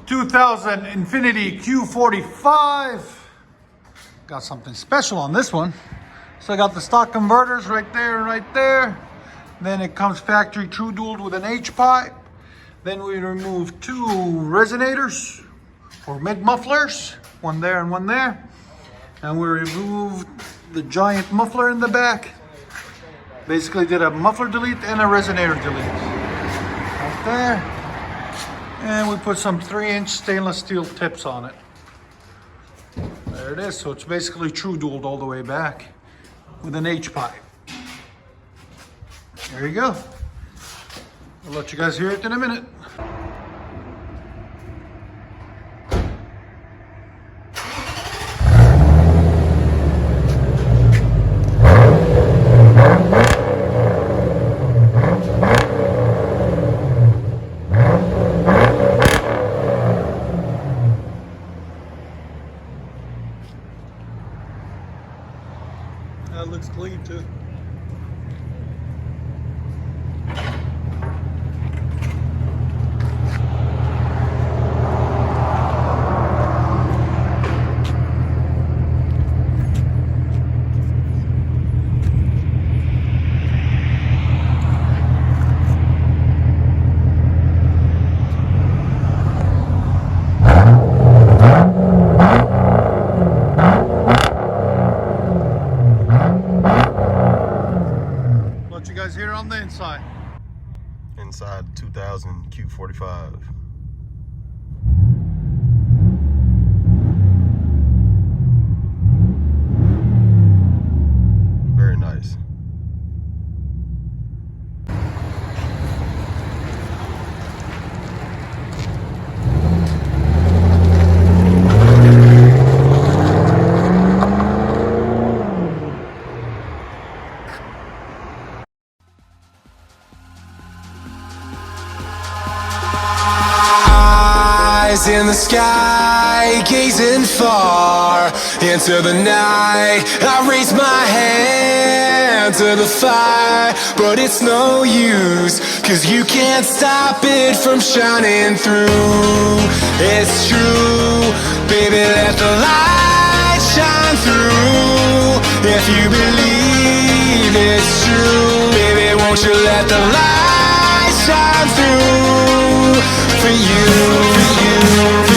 2000 Infiniti Q45. Got something special on this one. So I got the stock converters right there and right there. Then it comes factory true dual with an H pipe. Then we remove two resonators or mid mufflers, one there and one there. And we removed the giant muffler in the back. Basically did a muffler delete and a resonator delete. Right there. And we put some 3-inch stainless steel tips on it. There it is. So it's basically true dualed all the way back with an H pipe. There you go. I'll let you guys hear it in a minute. That looks clean too. Let you guys hear it on the inside. Inside 2000 Q45. Very nice. In the sky, gazing far into the night, I raise my hand to the fire, but it's no use, 'cause you can't stop it from shining through. It's true, baby, let the light shine through. If you believe it's true, baby, won't you let the light shine through for you, for you.